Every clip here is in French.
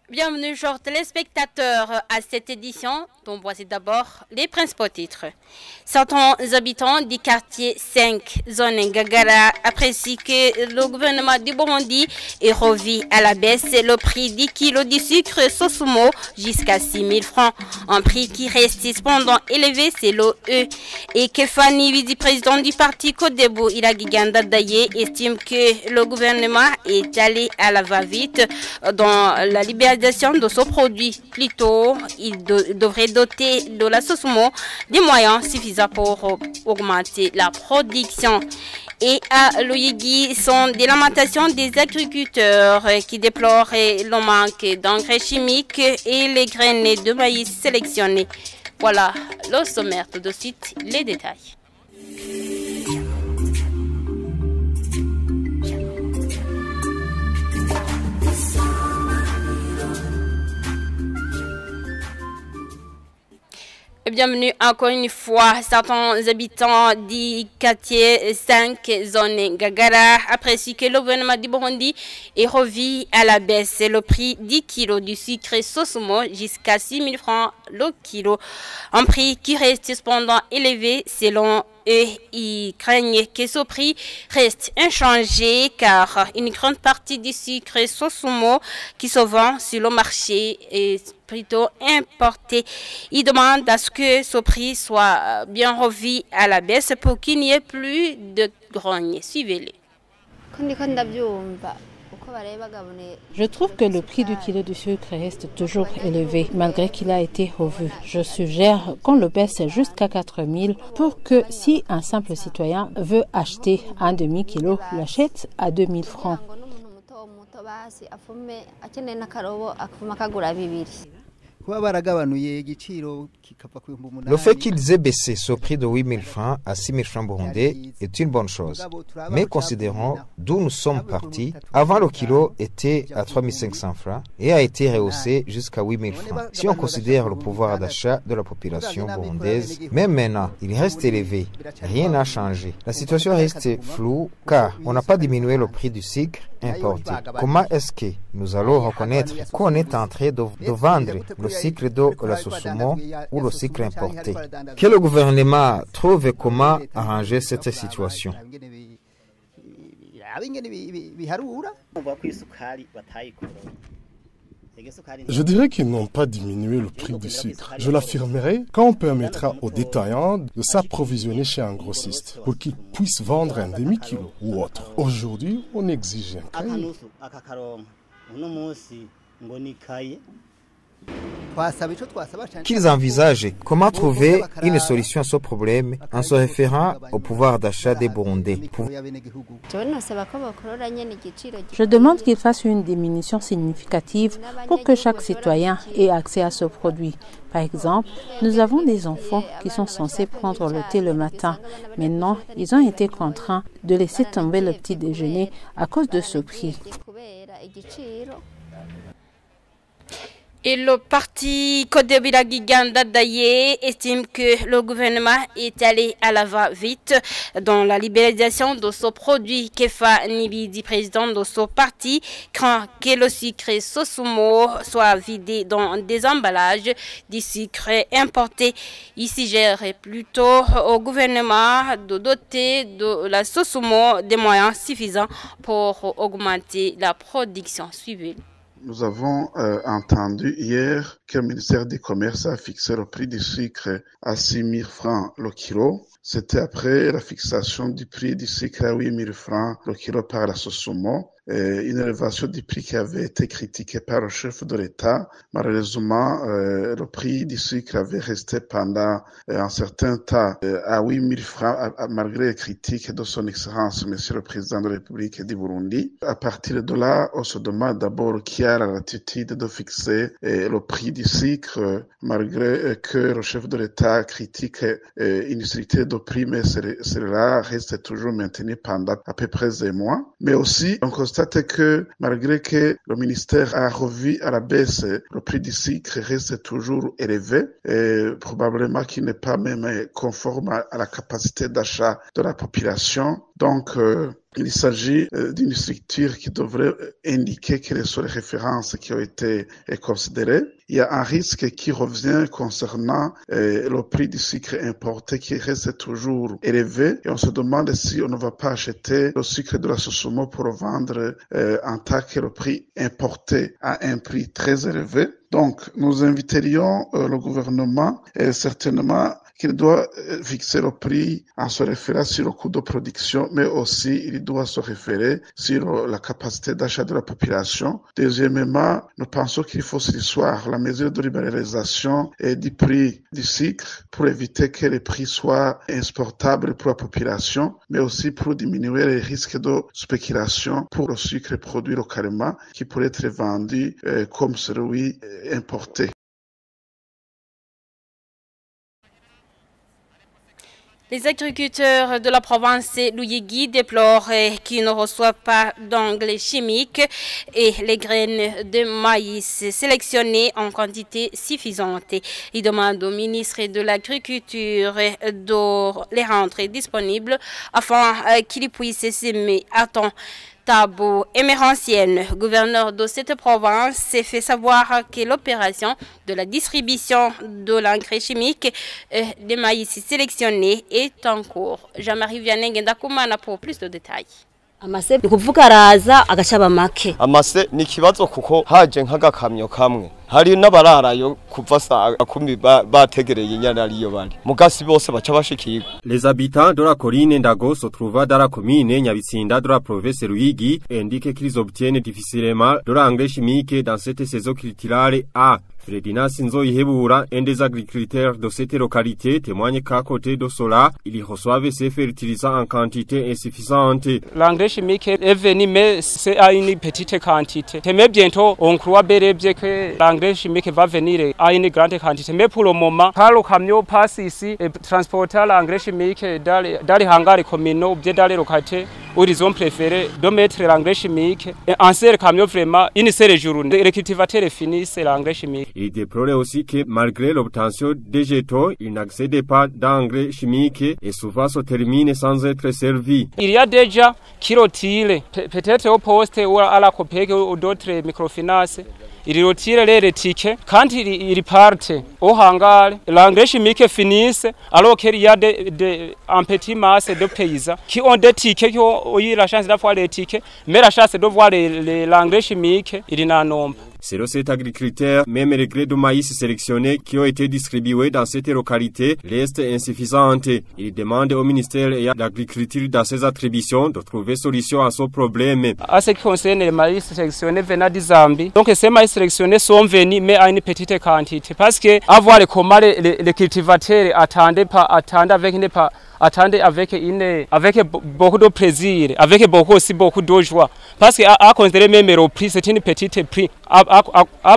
Bienvenue, chers téléspectateurs, à cette édition dont voici d'abord les principaux titres. Certains habitants du quartier 5, zone Ngagara, apprécient que le gouvernement du Burundi ait revu à la baisse le prix du kilo du sucre Sosumo jusqu'à 6 000 francs, un prix qui reste cependant élevé selon eux. Et Kefani, vice-président du parti Kodebo, Iragiganda Daye, estime que le gouvernement est allé à la va-vite dans la libération de ce produit. Plutôt, il devrait doter de la Sosumo des moyens suffisants pour augmenter la production. Et à Loyegui sont des lamentations des agriculteurs qui déplorent le manque d'engrais chimiques et les graines de maïs sélectionnées. Voilà le sommaire. Tout de suite, les détails. Bienvenue encore une fois. Certains habitants du quartier 5, zone Ngagara, apprécient que le gouvernement du Burundi ait revu à la baisse le prix 10 kg du sucre Sosumo jusqu'à 6 000 francs le kilo. Un prix qui reste cependant élevé selon eux. Ils craignent que ce prix reste inchangé car une grande partie du sucre Sosumo qui se vend sur le marché est plutôt importé. Ils demandent à ce que ce prix soit bien revu à la baisse pour qu'il n'y ait plus de grogne. Suivez-les. Je trouve que le prix du kilo de sucre reste toujours élevé, malgré qu'il a été revu. Je suggère qu'on le baisse jusqu'à 4 000 pour que si un simple citoyen veut acheter un demi-kilo, l'achète à 2 000 francs. Le fait qu'ils aient baissé ce prix de 8 000 francs à 6 000 francs burundais est une bonne chose. Mais considérons d'où nous sommes partis. Avant, le kilo était à 3 500 francs et a été rehaussé jusqu'à 8 000 francs. Si on considère le pouvoir d'achat de la population burundaise, même maintenant, il reste élevé. Rien n'a changé. La situation reste floue car on n'a pas diminué le prix du sucre importé. Comment est-ce que nous allons reconnaître qu'on est en train de vendre le sucre de la Sosumo ou le sucre importé? Que le gouvernement trouve comment arranger cette situation. Je dirais qu'ils n'ont pas diminué le prix du sucre. Je l'affirmerai quand on permettra aux détaillants de s'approvisionner chez un grossiste pour qu'ils puissent vendre un demi-kilo ou autre. Aujourd'hui, on exige un cahier. Qu'ils envisagent comment trouver une solution à ce problème en se référant au pouvoir d'achat des Burundais. Je demande qu'ils fassent une diminution significative pour que chaque citoyen ait accès à ce produit. Par exemple, nous avons des enfants qui sont censés prendre le thé le matin. Maintenant, ils ont été contraints de laisser tomber le petit déjeuner à cause de ce prix. Et le parti Kodebo Iragiganda Daye estime que le gouvernement est allé à la va-vite dans la libéralisation de ce produit. Kefa Nibidi, président de ce parti, craint que le sucre Sosumo soit vidé dans des emballages du sucre importé. Il suggère plutôt au gouvernement de doter de la Sosumo des moyens suffisants pour augmenter la production. Suivez. Nous avons entendu hier que le ministère du Commerce a fixé le prix du sucre à 6 000 francs le kilo. C'était après la fixation du prix du sucre à 8 000 francs le kilo par la Sosumo. Une élévation du prix qui avait été critiquée par le chef de l'État. Malheureusement, le prix du sucre avait resté pendant un certain temps à 8 000 francs, malgré les critiques de son Excellence, Monsieur le Président de la République du Burundi. À partir de là, on se demande d'abord qui a la latitude de fixer le prix du sucre, malgré que le chef de l'État critique une série de prix, mais cela reste toujours maintenu pendant à peu près un mois. Mais aussi, on constate que malgré que le ministère a revu à la baisse le prix du sucre reste toujours élevé et probablement qu'il n'est pas même conforme à la capacité d'achat de la population. Donc, Il s'agit d'une structure qui devrait indiquer quelles sont les références qui ont été considérées. Il y a un risque qui revient concernant le prix du sucre importé qui reste toujours élevé et on se demande si on ne va pas acheter le sucre de la Sosumo pour le vendre en tant que le prix importé à un prix très élevé. Donc, nous inviterions le gouvernement certainement qu'il doit fixer le prix en se référant sur le coût de production, mais aussi il doit se référer sur la capacité d'achat de la population. Deuxièmement, nous pensons qu'il faut s'asseoir la mesure de libéralisation du prix du sucre pour éviter que les prix soient insportables pour la population, mais aussi pour diminuer les risques de spéculation pour le sucre produit localement qui pourrait être vendu comme celui importé. Les agriculteurs de la province Luyigui déplorent qu'ils ne reçoivent pas d'engrais chimiques et les graines de maïs sélectionnées en quantité suffisante. Ils demandent au ministre de l'Agriculture de les rendre disponibles afin qu'ils puissent s'aimer à temps. Tabo Emerantienne, gouverneur de cette province, s'est fait savoir que l'opération de la distribution de l'engrais chimique des maïs sélectionnés est en cours. Jean-Marie Vianney Ngendakumana pour plus de détails. Amase kuvuga araza agashaba make. Amase ni kibazo kuko haje nk'agakamyo kamwe. Hari n'abararayo kuva saa 10 bategereye inyana ariyo bari. Mugasi bose baca bashikirwa. Les habitants de la colline Ndago se trouvent dans la commune Nyabitsinda de la province Ruyigi indiquent qu'ils obtiennent difficilement de l'engrais chimique dans cette saison culturale A. Fredina Sinzoihebura, un des agriculteurs de cette localité, témoigne qu'à côté de cela, ils reçoivent ces fertilisants en quantité insuffisante. L'engrais chimique est venu, mais c'est à une petite quantité. Mais bientôt, on croit bien que l'engrais chimique va venir à une grande quantité. Mais pour le moment, quand le camion passe ici et transporte l'engrais chimique dans les hangars communaux ou bien dans les localités où ils ont préféré de mettre l'engrais chimique, en seul camion vraiment, une seule journée, les cultivateurs finissent l'engrais chimique. Il déplore aussi que malgré l'obtention des jetons, ils n'accèdent pas d'engrais chimiques et souvent se terminent sans être servis. Il y a déjà qui retirent, peut-être au poste ou à la COPEC ou d'autres microfinances, ils retirent les tickets. Quand ils partent au hangar, l'engrais chimique finissent alors qu'il y a un petit masse de paysans qui ont des tickets, qui ont eu la chance d'avoir les tickets, mais la chance de voir l'engrais chimique, ils n'en ont pas. Selon cet agriculteur, même les grains de maïs sélectionnés qui ont été distribués dans cette localité restent insuffisantes. Il demande au ministère de l'Agriculture dans ses attributions de trouver solution à ce problème. À ce qui concerne les maïs sélectionnés venant du Zambie, donc ces maïs sélectionnés sont venus mais à une petite quantité parce que avoir comment les cultivateurs attendent avec beaucoup de plaisir, avec beaucoup de joie. Parce qu'à considérer même le prix, c'est une petite prix. À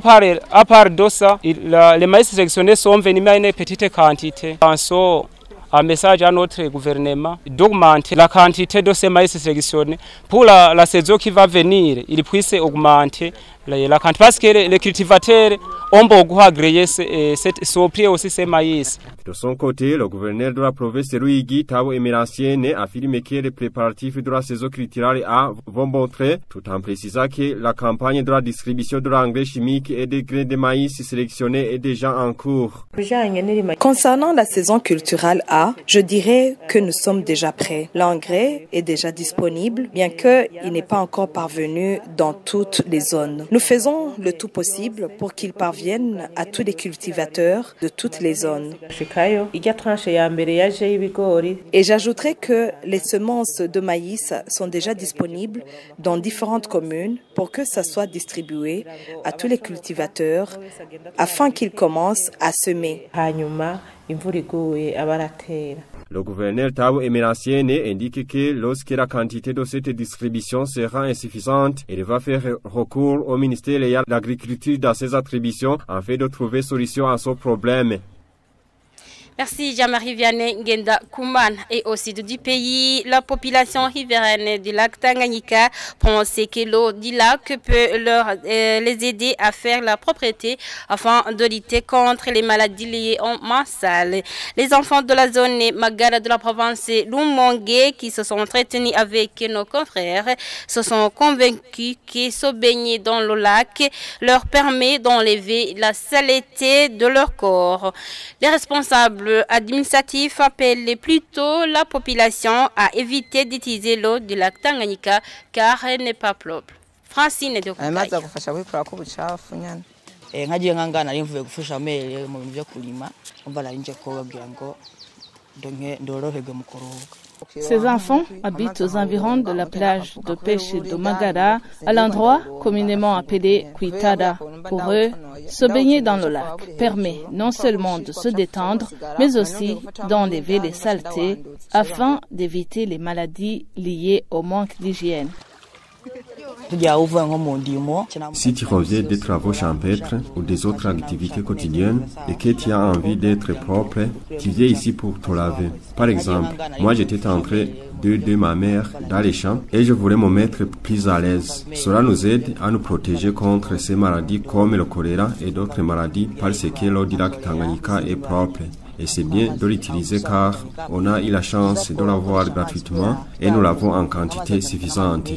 part de ça, les maïs sélectionnés sont venus à une petite quantité. Pensons un message à notre gouvernement d'augmenter la quantité de ces maïs sélectionnés pour la saison qui va venir. Il puisse augmenter la quantité parce que les cultivateurs ont beaucoup agréé ce prix aussi ces maïs. De son côté, le gouverneur de la province de Ruyigi, Tabo Emerantienne, affirme que les préparatifs de la saison culturelle A vont montrer, tout en précisant que la campagne de la distribution de l'engrais chimique et des grains de maïs sélectionnés est déjà en cours. Concernant la saison culturelle A, je dirais que nous sommes déjà prêts. L'engrais est déjà disponible, bien qu'il n'est pas encore parvenu dans toutes les zones. Nous faisons le tout possible pour qu'il parvienne à tous les cultivateurs de toutes les zones. Et j'ajouterai que les semences de maïs sont déjà disponibles dans différentes communes pour que ça soit distribué à tous les cultivateurs afin qu'ils commencent à semer. Le gouverneur Tabo Emerantienne indique que lorsque la quantité de cette distribution sera insuffisante, il va faire recours au ministère de l'Agriculture dans ses attributions afin de trouver solution à ce problème. Merci Jean-Marie Vianney Ngenda Kouman. Et au sud du pays, la population riveraine du lac Tanganyika pense que l'eau du lac peut les aider à faire la propreté afin de lutter contre les maladies liées en massal. Les enfants de la zone Magara de la province Lumongue qui se sont entretenus avec nos confrères se sont convaincus que se baigner dans le lac leur permet d'enlever la saleté de leur corps. Les responsables administratifs appellent plutôt la population à éviter d'utiliser l'eau du lac Tanganyika car elle n'est pas propre. Francine de Kukai. Ces enfants habitent aux environs de la plage de pêche de Magara, à l'endroit communément appelé Kuitada. Pour eux, se baigner dans le lac permet non seulement de se détendre, mais aussi d'enlever les saletés afin d'éviter les maladies liées au manque d'hygiène. Si tu reviens des travaux champêtres ou des autres activités quotidiennes et que tu as envie d'être propre, tu viens ici pour te laver. Par exemple, moi j'étais en train de ma mère dans les champs et je voulais me mettre plus à l'aise. Cela nous aide à nous protéger contre ces maladies comme le choléra et d'autres maladies parce que l'eau du lac Tanganyika est propre. Et c'est bien de l'utiliser car on a eu la chance de l'avoir gratuitement et nous l'avons en quantité suffisante.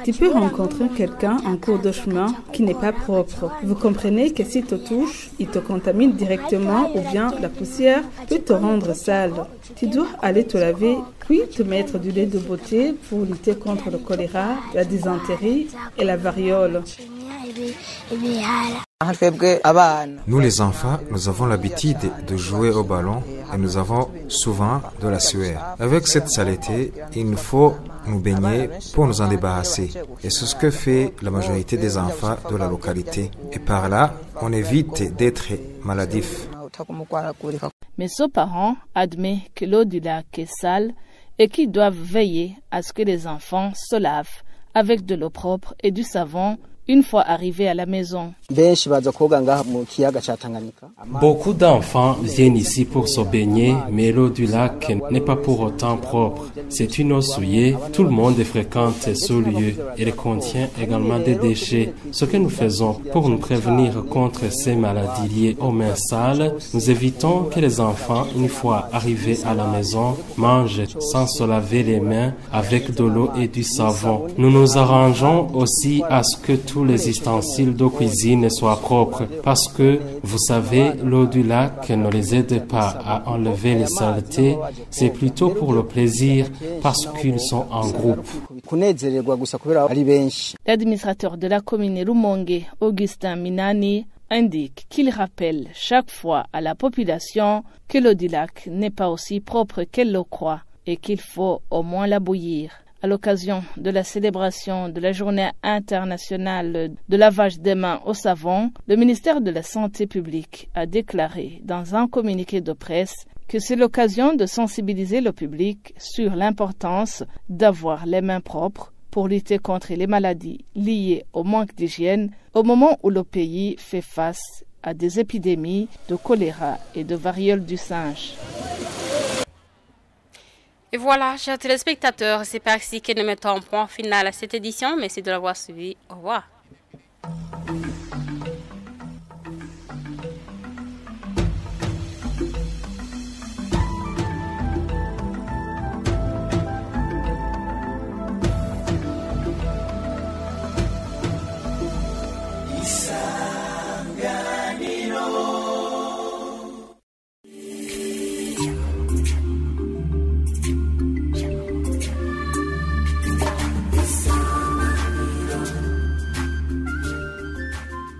Tu peux rencontrer quelqu'un en cours de chemin qui n'est pas propre. Vous comprenez que si te touche, il te contamine directement ou bien la poussière peut te rendre sale. Tu dois aller te laver puis te mettre du lait de beauté pour lutter contre le choléra, la dysenterie et la variole. Nous les enfants, nous avons l'habitude de jouer au ballon et nous avons souvent de la sueur. Avec cette saleté, il nous faut nous baigner pour nous en débarrasser. Et c'est ce que fait la majorité des enfants de la localité. Et par là, on évite d'être maladif. Mais ce parent admet que l'eau du lac est sale et qu'ils doivent veiller à ce que les enfants se lavent avec de l'eau propre et du savon une fois arrivés à la maison. Beaucoup d'enfants viennent ici pour se baigner, mais l'eau du lac n'est pas pour autant propre. C'est une eau souillée, tout le monde fréquente ce lieu. Elle contient également des déchets. Ce que nous faisons pour nous prévenir contre ces maladies liées aux mains sales, nous évitons que les enfants, une fois arrivés à la maison, mangent sans se laver les mains avec de l'eau et du savon. Nous nous arrangeons aussi à ce que tous les ustensiles de cuisine soient propres parce que, vous savez, l'eau du lac ne les aide pas à enlever les saletés, c'est plutôt pour le plaisir parce qu'ils sont en groupe. L'administrateur de la commune Rumongue, Augustin Minani, indique qu'il rappelle chaque fois à la population que l'eau du lac n'est pas aussi propre qu'elle le croit et qu'il faut au moins la bouillir. À l'occasion de la célébration de la journée internationale de lavage des mains au savon, le ministère de la Santé publique a déclaré dans un communiqué de presse que c'est l'occasion de sensibiliser le public sur l'importance d'avoir les mains propres pour lutter contre les maladies liées au manque d'hygiène au moment où le pays fait face à des épidémies de choléra et de variole du singe. Et voilà, chers téléspectateurs, c'est par ici que nous mettons un point final à cette édition. Merci de l'avoir suivi. Au revoir. Isa